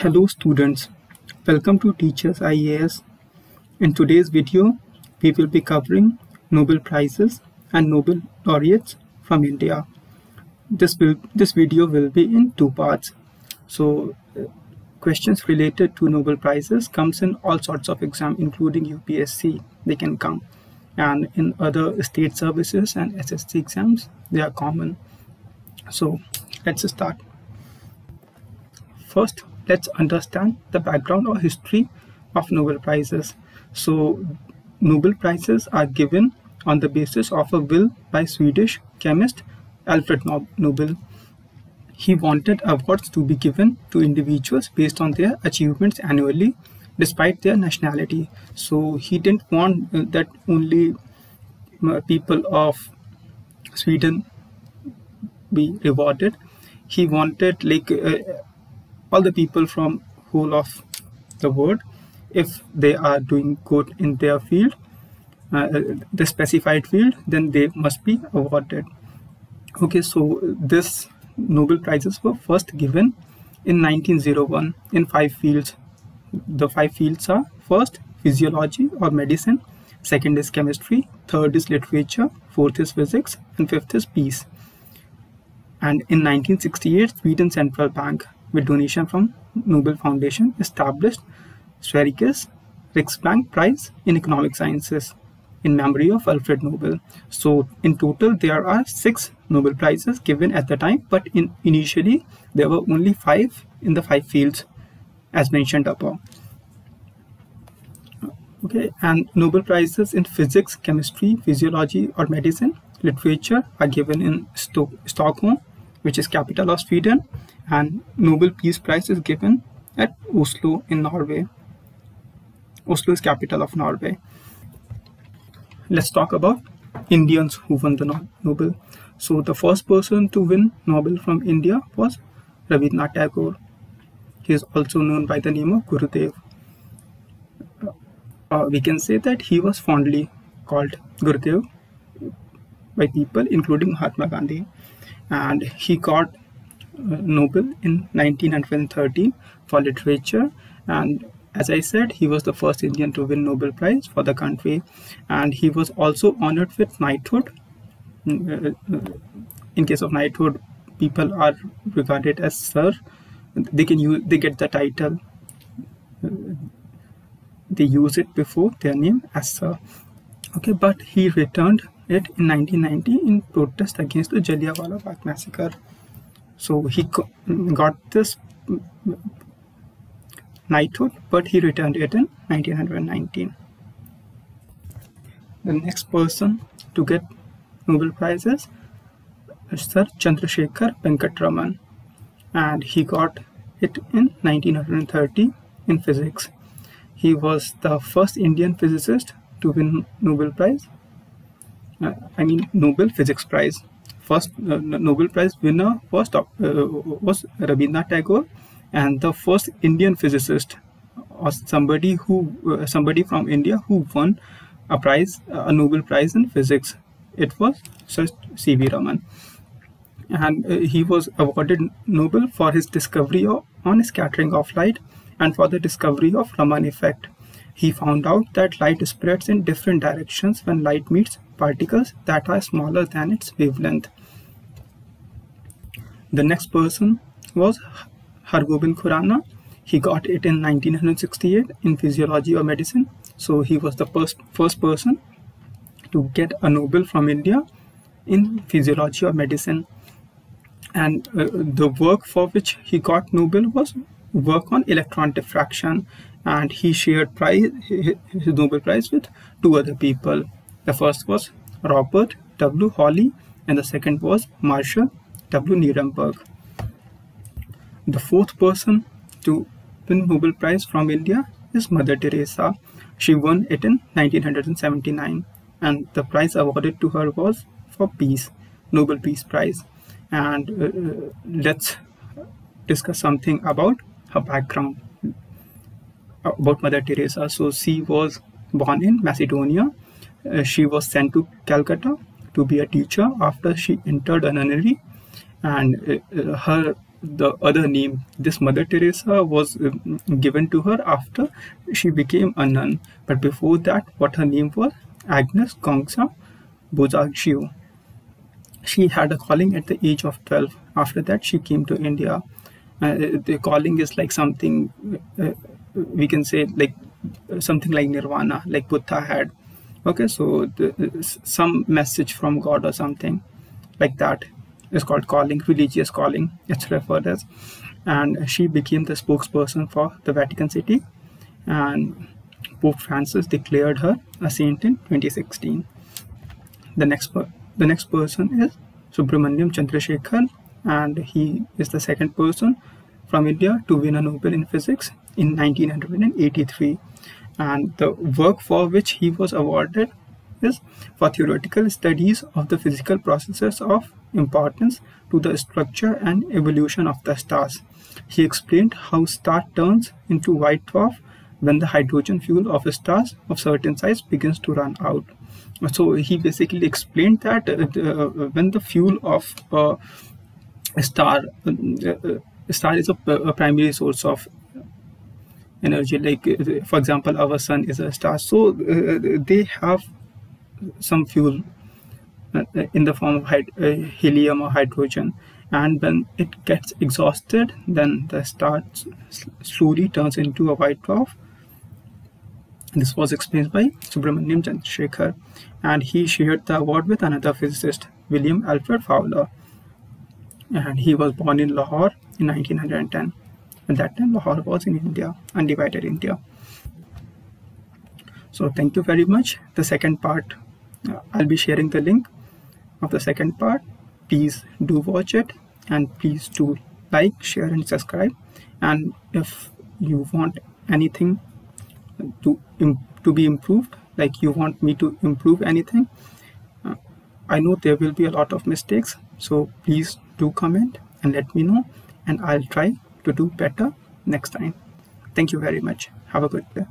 Hello students, welcome to Teachers IAS. In today's video, we will be covering Nobel Prizes and Nobel laureates from India. This video will be in two parts. So questions related to Nobel Prizes comes in all sorts of exams, including UPSC, they can come. And in other state services and SSC exams, they are common. So let's start. First, let's understand the background or history of Nobel Prizes. So, Nobel Prizes are given on the basis of a will by Swedish chemist Alfred Nobel. He wanted awards to be given to individuals based on their achievements annually, despite their nationality. So, he didn't want that only people of Sweden be rewarded. He wanted all the people from whole of the world, if they are doing good in their field, the specified field, then they must be awarded. Okay, so this Nobel Prizes were first given in 1901 in 5 fields. The 5 fields are: first, physiology or medicine; second is chemistry; third is literature; fourth is physics; and fifth is peace. And in 1968, Sweden Central Bank, with donation from Nobel Foundation, established Sveriges Riksbank Prize in Economic Sciences in memory of Alfred Nobel. So in total, there are 6 Nobel Prizes given at the time, but initially there were only 5 in the 5 fields as mentioned above. Okay, and Nobel Prizes in physics, chemistry, physiology or medicine, literature are given in Stockholm, which is capital of Sweden, and Nobel Peace Prize is given at Oslo in Norway. Oslo is capital of Norway. Let's talk about Indians who won the Nobel. So the first person to win Nobel from India was Rabindranath Tagore. He is also known by the name of Gurudev. We can say that he was fondly called Gurudev by people, including Mahatma Gandhi, and he got Nobel in 1913 for literature. And as I said, he was the first Indian to win Nobel Prize for the country, and he was also honored with knighthood. In case of knighthood, people are regarded as sir. They get the title. They use it before their name as sir. Okay, but he returned it in 1990 in protest against the Jallianwala Bagh massacre. So he got this knighthood, but he returned it in 1919. The next person to get Nobel Prizes is Sir Chandrasekhar Venkataraman, and he got it in 1930 in physics. He was the first Indian physicist to win Nobel Prize. Nobel Physics Prize. First Nobel Prize winner was Rabindranath Tagore, and the first Indian physicist was somebody from India who won a Nobel Prize in physics. It was Sir C.V. Raman, and he was awarded Nobel for his discovery on scattering of light and for the discovery of Raman effect. He found out that light spreads in different directions when light meets particles that are smaller than its wavelength. The next person was Hargobind Khurana. He got it in 1968 in physiology or medicine. So he was the first person to get a Nobel from India in physiology or medicine. And the work for which he got Nobel was work on electron diffraction, and he shared his Nobel Prize with 2 other people. The first was Robert W. Hawley, and the second was Marshall W. Nirenberg. The 4th person to win Nobel Prize from India is Mother Teresa. She won it in 1979, and the prize awarded to her was for peace, Nobel Peace Prize. And let's discuss something about her background, about Mother Teresa. So she was born in Macedonia. She was sent to Calcutta to be a teacher after she entered a nunnery, and her the other name. This Mother Teresa was given to her after she became a nun. But before that, what her name was? Agnes Gongsa Bojaxhiu. She had a calling at the age of 12. After that, she came to India. The calling is like something, we can say, like something like nirvana, like Buddha had. Okay, so some message from God or something like that is called calling, religious calling, it's referred as. And she became the spokesperson for the Vatican City, and Pope Francis declared her a saint in 2016. The next person is Subramaniam Chandrasekhar, and he is the second person from India to win a Nobel in Physics in 1983. And the work for which he was awarded is for theoretical studies of the physical processes of importance to the structure and evolution of the stars. He explained how star turns into white dwarf when the hydrogen fuel of stars of certain size begins to run out. So he basically explained that when the fuel of a star is a primary source of energy, like for example our sun is a star, so they have some fuel in the form of helium or hydrogen, and when it gets exhausted, then the star slowly turns into a white dwarf. This was explained by Subramaniam Chandrasekhar, and he shared the award with another physicist, William Alfred Fowler, and he was born in Lahore in 1910. At that time, Lahore was in India, undivided India. So thank you very much. The second part, I'll be sharing the link of the second part. Please do watch it, and please do like, share, and subscribe. And if you want anything to be improved, like you want me to improve anything, I know there will be a lot of mistakes, so please do comment and let me know, and I'll try to do better next time. Thank you very much. Have a good day.